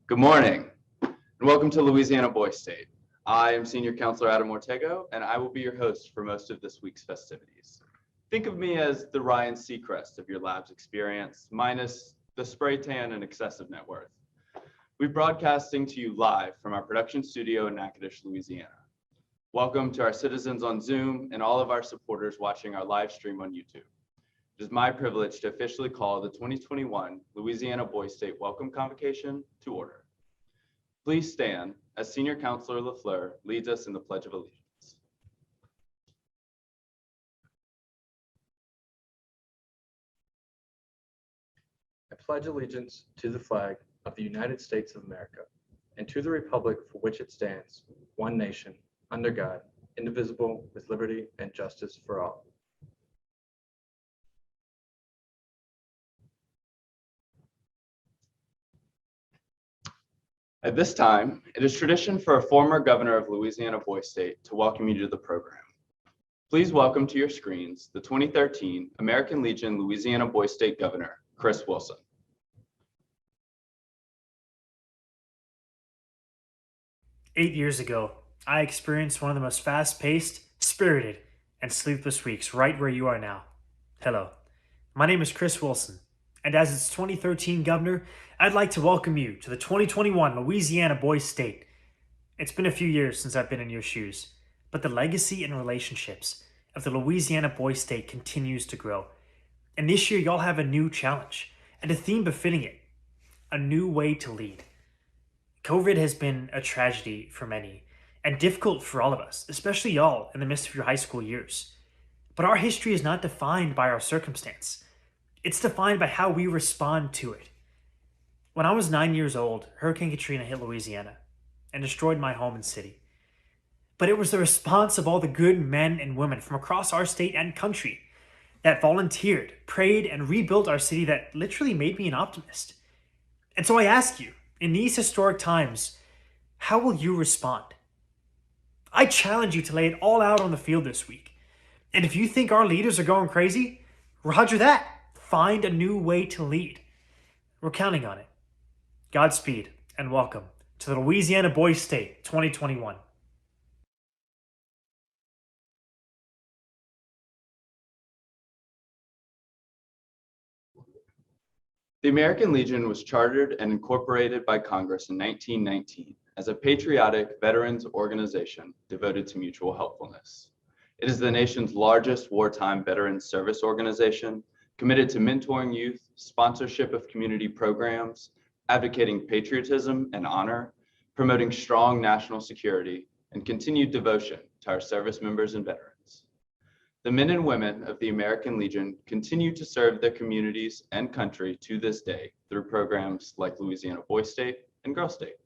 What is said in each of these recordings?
Good morning, and welcome to Louisiana Boys State. I am Senior Counselor Adam Ortego, and I will be your host for most of this week's festivities. Think of me as the Ryan Seacrest of your lab's experience, minus the spray tan and excessive net worth. We're broadcasting to you live from our production studio in Natchitoches, Louisiana. Welcome to our citizens on Zoom and all of our supporters watching our live stream on YouTube. It is my privilege to officially call the 2021 Louisiana Boys State Welcome Convocation to order. Please stand as Senior Counselor LaFleur leads us in the Pledge of Allegiance. I pledge allegiance to the flag of the United States of America and to the republic for which it stands, one nation, under God, indivisible, with liberty and justice for all. At this time, it is tradition for a former governor of Louisiana Boys State to welcome you to the program. Please welcome to your screens the 2013 American Legion Louisiana Boys State Governor, Chris Wilson. "8 years ago, I experienced one of the most fast-paced, spirited, and sleepless weeks right where you are now. Hello, my name is Chris Wilson, and as its 2013 governor, I'd like to welcome you to the 2021 Louisiana Boys State. It's been a few years since I've been in your shoes, but the legacy and relationships of the Louisiana Boys State continues to grow. And this year, y'all have a new challenge and a theme befitting it: a new way to lead. COVID has been a tragedy for many and difficult for all of us, especially y'all in the midst of your high school years. But our history is not defined by our circumstance. It's defined by how we respond to it. When I was 9 years old, Hurricane Katrina hit Louisiana and destroyed my home and city. But it was the response of all the good men and women from across our state and country that volunteered, prayed, and rebuilt our city that literally made me an optimist. And so I ask you, in these historic times, how will you respond? I challenge you to lay it all out on the field this week. And if you think our leaders are going crazy, roger that. Find a new way to lead. We're counting on it. Godspeed and welcome to the Louisiana Boys State 2021. The American Legion was chartered and incorporated by Congress in 1919 as a patriotic veterans organization devoted to mutual helpfulness. It is the nation's largest wartime veterans service organization, committed to mentoring youth, sponsorship of community programs, advocating patriotism and honor, promoting strong national security, and continued devotion to our service members and veterans. The men and women of the American Legion continue to serve their communities and country to this day through programs like Louisiana Boys State and Girl State.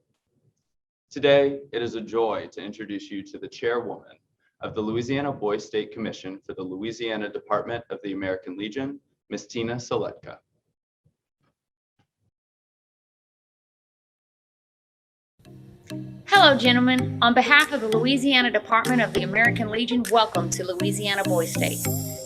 Today, it is a joy to introduce you to the chairwoman of the Louisiana Boys State Commission for the Louisiana Department of the American Legion, Ms. Tina Siletka. Hello, gentlemen. On behalf of the Louisiana Department of the American Legion, welcome to Louisiana Boys State.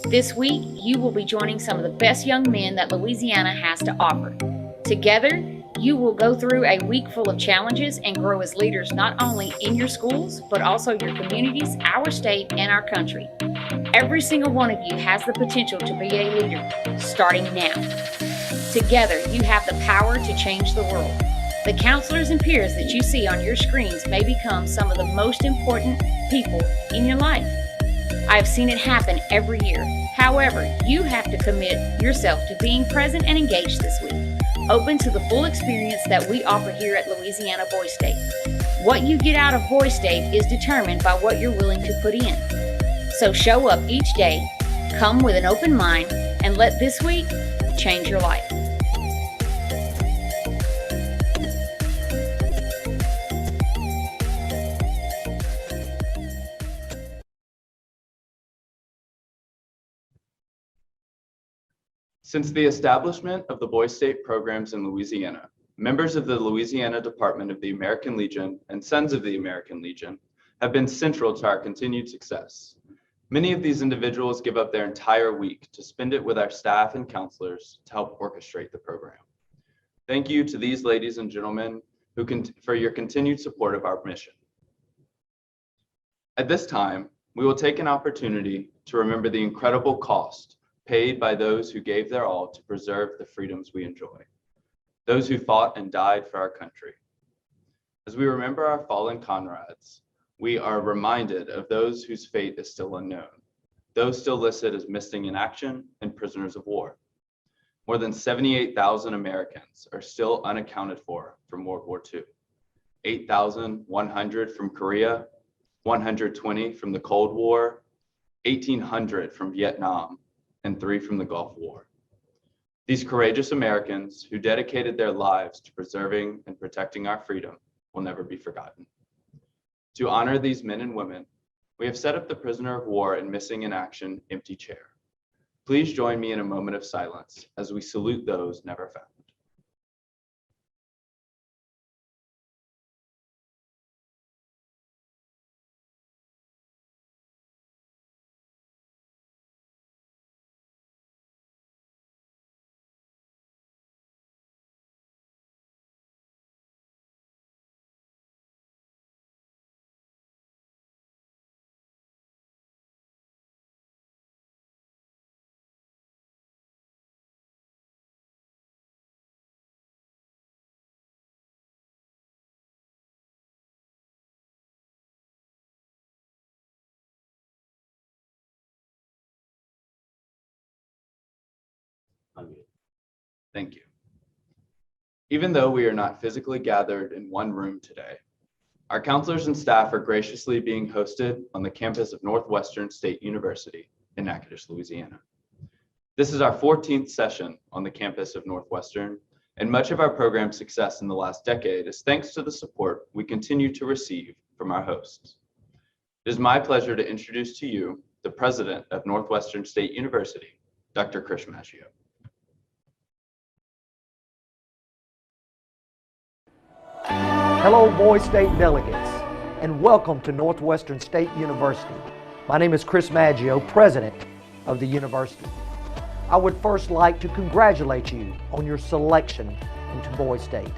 This week, you will be joining some of the best young men that Louisiana has to offer. Together, you will go through a week full of challenges and grow as leaders not only in your schools, but also your communities, our state, and our country. Every single one of you has the potential to be a leader, starting now. Together, you have the power to change the world. The counselors and peers that you see on your screens may become some of the most important people in your life. I have seen it happen every year. However, you have to commit yourself to being present and engaged this week, open to the full experience that we offer here at Louisiana Boys State. What you get out of Boys State is determined by what you're willing to put in. So show up each day, come with an open mind, and let this week change your life. Since the establishment of the Boys State programs in Louisiana, members of the Louisiana Department of the American Legion and Sons of the American Legion have been central to our continued success. Many of these individuals give up their entire week to spend it with our staff and counselors to help orchestrate the program. Thank you to these ladies and gentlemen for your continued support of our mission. At this time, we will take an opportunity to remember the incredible cost paid by those who gave their all to preserve the freedoms we enjoy, those who fought and died for our country. As we remember our fallen comrades, we are reminded of those whose fate is still unknown, those still listed as missing in action and prisoners of war. More than 78,000 Americans are still unaccounted for from World War II, 8,100 from Korea, 120 from the Cold War, 1,800 from Vietnam, and 3 from the Gulf War. These courageous Americans who dedicated their lives to preserving and protecting our freedom will never be forgotten. To honor these men and women, we have set up the Prisoner of War and Missing in Action empty chair. Please join me in a moment of silence as we salute those never found. Thank you. Even though we are not physically gathered in one room today, our counselors and staff are graciously being hosted on the campus of Northwestern State University in Natchitoches, Louisiana. This is our 14th session on the campus of Northwestern, and much of our program's success in the last decade is thanks to the support we continue to receive from our hosts. It is my pleasure to introduce to you the president of Northwestern State University, Dr. Chris Maggio. Hello, Boys State delegates, and welcome to Northwestern State University. My name is Chris Maggio, president of the university. I would first like to congratulate you on your selection into Boys State.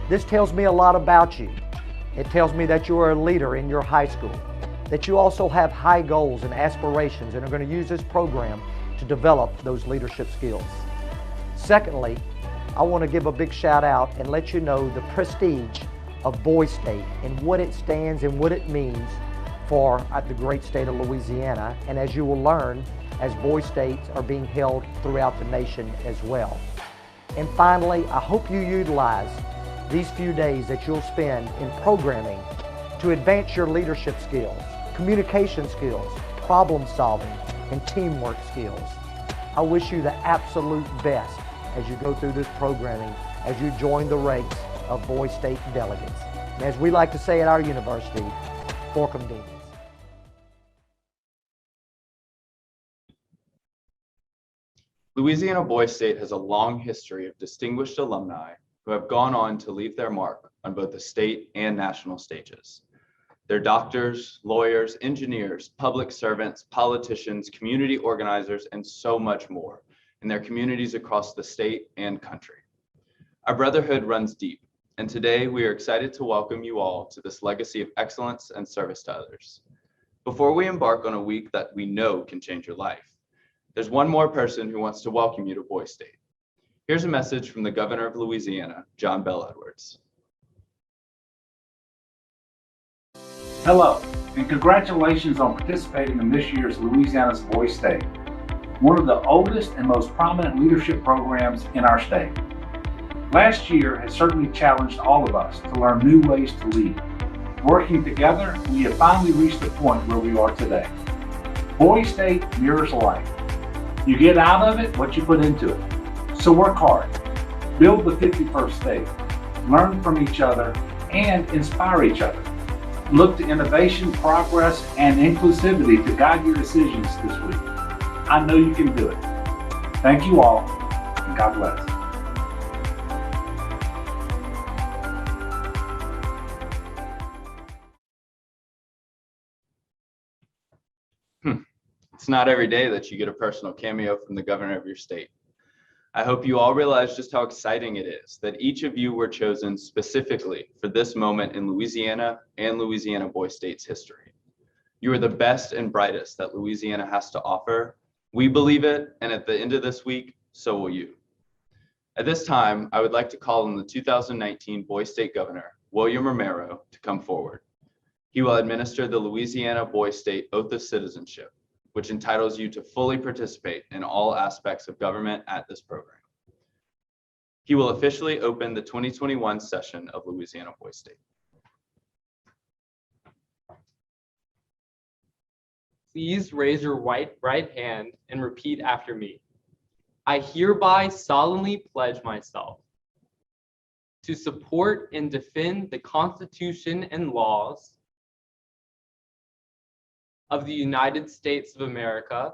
This tells me a lot about you. It tells me that you are a leader in your high school, that you also have high goals and aspirations and are going to use this program to develop those leadership skills. Secondly, I want to give a big shout out and let you know the prestige of Boys State and what it stands and what it means for the great state of Louisiana, and as you will learn, as Boys States are being held throughout the nation as well. And finally, I hope you utilize these few days that you'll spend in programming to advance your leadership skills, communication skills, problem solving, and teamwork skills. I wish you the absolute best as you go through this programming, as you join the ranks of Boys State delegates. And as we like to say at our university, Welcome Demons. Louisiana Boys State has a long history of distinguished alumni who have gone on to leave their mark on both the state and national stages. They're doctors, lawyers, engineers, public servants, politicians, community organizers, and so much more in their communities across the state and country. Our brotherhood runs deep, and today we are excited to welcome you all to this legacy of excellence and service to others. Before we embark on a week that we know can change your life, there's one more person who wants to welcome you to Boys State. Here's a message from the Governor of Louisiana, John Bell Edwards. Hello, and congratulations on participating in this year's Louisiana's Boys State, one of the oldest and most prominent leadership programs in our state. Last year has certainly challenged all of us to learn new ways to lead. Working together, we have finally reached the point where we are today. Boys State mirrors life. You get out of it what you put into it. So work hard, build the 51st state, learn from each other, and inspire each other. Look to innovation, progress, and inclusivity to guide your decisions this week. I know you can do it. Thank you all, and God bless. It's not every day that you get a personal cameo from the governor of your state. I hope you all realize just how exciting it is that each of you were chosen specifically for this moment in Louisiana and Louisiana Boys State's history. You are the best and brightest that Louisiana has to offer. We believe it, and at the end of this week, so will you. At this time, I would like to call on the 2019 Boys State Governor, William Romero, to come forward. He will administer the Louisiana Boys State Oath of Citizenship, which entitles you to fully participate in all aspects of government at this program. He will officially open the 2021 session of Louisiana Boys State. Please raise your right hand and repeat after me. I hereby solemnly pledge myself to support and defend the Constitution and laws of the United States of America,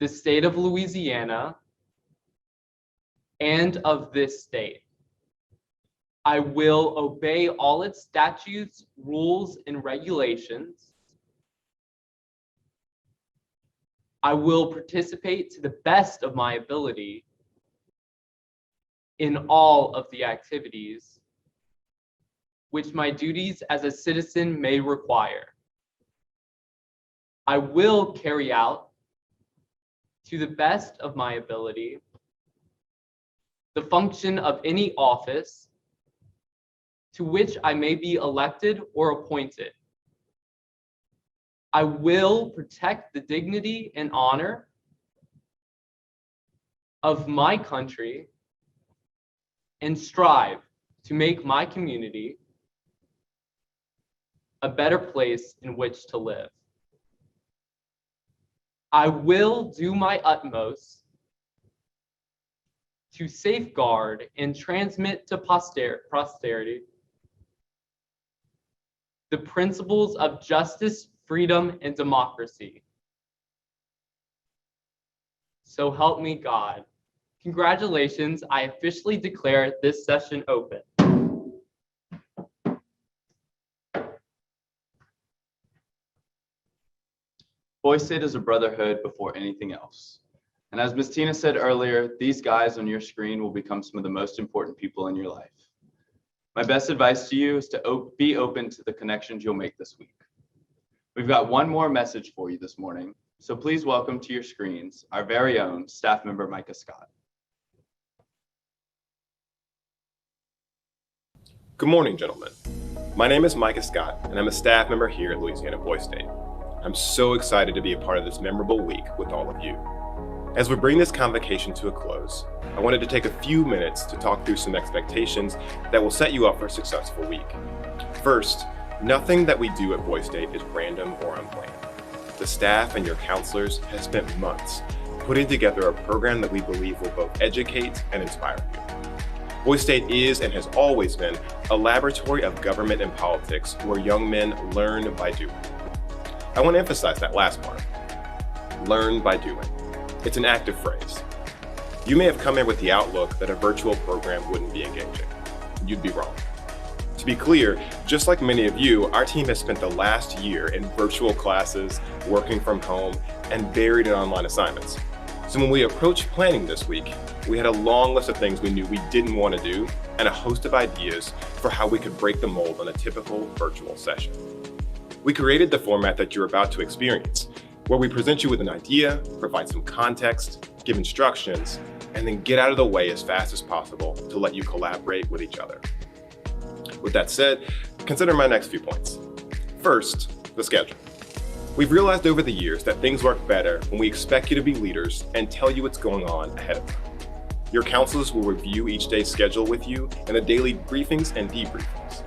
the state of Louisiana, and of this state. I will obey all its statutes, rules, and regulations. I will participate to the best of my ability in all of the activities which my duties as a citizen may require. I will carry out, to the best of my ability, the function of any office to which I may be elected or appointed. I will protect the dignity and honor of my country and strive to make my community a better place in which to live. I will do my utmost to safeguard and transmit to posterity the principles of justice, freedom, and democracy. So help me God. Congratulations, I officially declare this session open. Boys State is a brotherhood before anything else. And as Ms. Tina said earlier, these guys on your screen will become some of the most important people in your life. My best advice to you is to be open to the connections you'll make this week. We've got one more message for you this morning, so please welcome to your screens our very own staff member, Micah Scott. Good morning, gentlemen. My name is Micah Scott, and I'm a staff member here at Louisiana Boys State. I'm so excited to be a part of this memorable week with all of you. As we bring this convocation to a close, I wanted to take a few minutes to talk through some expectations that will set you up for a successful week. First, nothing that we do at Boys State is random or unplanned. The staff and your counselors have spent months putting together a program that we believe will both educate and inspire you. Boys State is and has always been a laboratory of government and politics where young men learn by doing. I want to emphasize that last part. Learn by doing. It's an active phrase. You may have come here with the outlook that a virtual program wouldn't be engaging. You'd be wrong. To be clear, just like many of you, our team has spent the last year in virtual classes, working from home, and buried in online assignments. So when we approached planning this week, we had a long list of things we knew we didn't want to do and a host of ideas for how we could break the mold on a typical virtual session. We created the format that you're about to experience, where we present you with an idea, provide some context, give instructions, and then get out of the way as fast as possible to let you collaborate with each other. With that said, consider my next few points. First, the schedule. We've realized over the years that things work better when we expect you to be leaders and tell you what's going on ahead of time. Your counselors will review each day's schedule with you in the daily briefings and debriefings.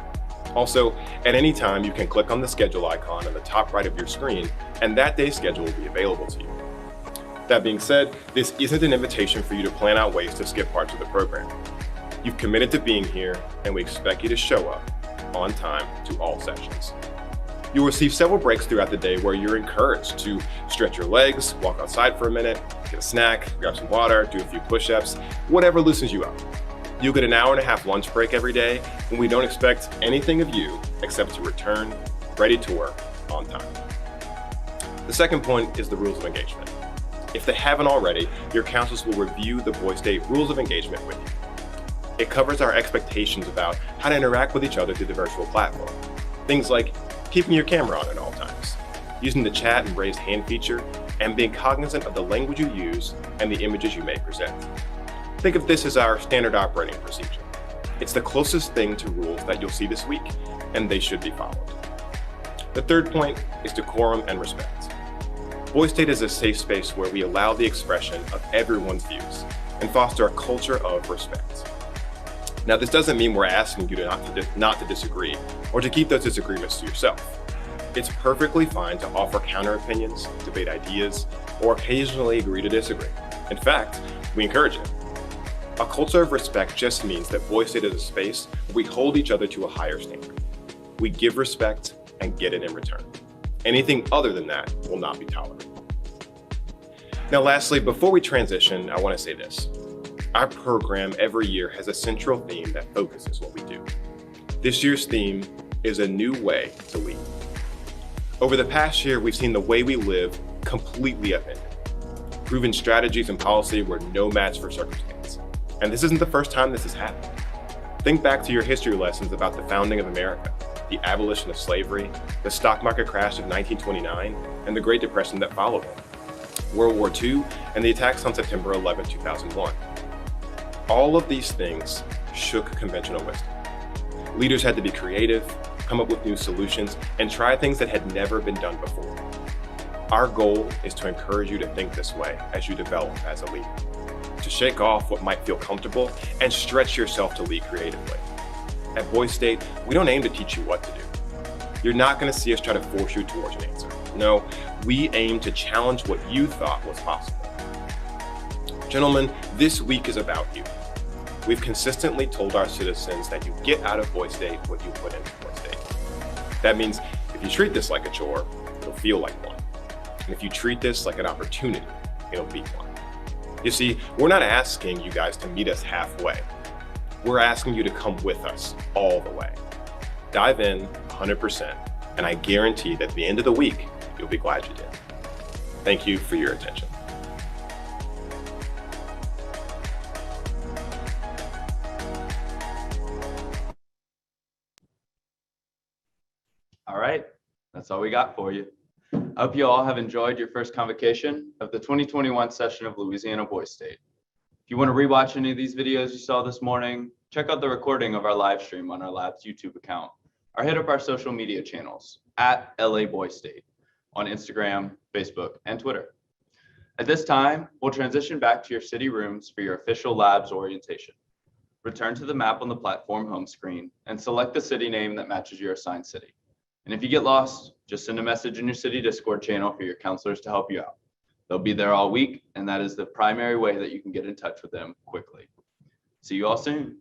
Also, at any time, you can click on the schedule icon on the top right of your screen, and that day's schedule will be available to you. That being said, this isn't an invitation for you to plan out ways to skip parts of the program. You've committed to being here, and we expect you to show up on time to all sessions. You'll receive several breaks throughout the day where you're encouraged to stretch your legs, walk outside for a minute, get a snack, grab some water, do a few push-ups, whatever loosens you up. You'll get an hour-and-a-half lunch break every day, and we don't expect anything of you except to return ready to work on time. The second point is the rules of engagement. If they haven't already, your counselors will review the Boys State Rules of Engagement with you. It covers our expectations about how to interact with each other through the virtual platform. Things like keeping your camera on at all times, using the chat and raised hand feature, and being cognizant of the language you use and the images you may present. Think of this as our standard operating procedure. It's the closest thing to rules that you'll see this week, and they should be followed. The third point is decorum and respect. Boys State is a safe space where we allow the expression of everyone's views and foster a culture of respect. Now, this doesn't mean we're asking you not to disagree or to keep those disagreements to yourself. It's perfectly fine to offer counter opinions, debate ideas, or occasionally agree to disagree. In fact, we encourage it. A culture of respect just means that Boys State is a space where we hold each other to a higher standard. We give respect and get it in return. Anything other than that will not be tolerated. Now, lastly, before we transition, I want to say this. Our program every year has a central theme that focuses what we do. This year's theme is a new way to lead. Over the past year, we've seen the way we live completely upended. Proven strategies and policy were no match for circumstance. And this isn't the first time this has happened. Think back to your history lessons about the founding of America, the abolition of slavery, the stock market crash of 1929, and the Great Depression that followed it, World War II, and the attacks on September 11, 2001. All of these things shook conventional wisdom. Leaders had to be creative, come up with new solutions, and try things that had never been done before. Our goal is to encourage you to think this way as you develop as a leader, to shake off what might feel comfortable and stretch yourself to lead creatively. At Boys State, we don't aim to teach you what to do. You're not going to see us try to force you towards an answer. No, we aim to challenge what you thought was possible. Gentlemen, this week is about you. We've consistently told our citizens that you get out of Boys State what you put into Boys State. That means if you treat this like a chore, it'll feel like one. And if you treat this like an opportunity, it'll be one. You see, we're not asking you guys to meet us halfway. We're asking you to come with us all the way. Dive in 100%, and I guarantee that at the end of the week, you'll be glad you did. Thank you for your attention. All right, that's all we got for you. I hope you all have enjoyed your first convocation of the 2021 session of Louisiana Boys State. If you want to rewatch any of these videos you saw this morning, check out the recording of our live stream on our lab's YouTube account, or hit up our social media channels at LA Boys State on Instagram, Facebook, and Twitter. At this time, we'll transition back to your city rooms for your official lab's orientation. Return to the map on the platform home screen and select the city name that matches your assigned city. And if you get lost, just send a message in your city Discord channel for your counselors to help you out. They'll be there all week, and that is the primary way that you can get in touch with them quickly. See you all soon.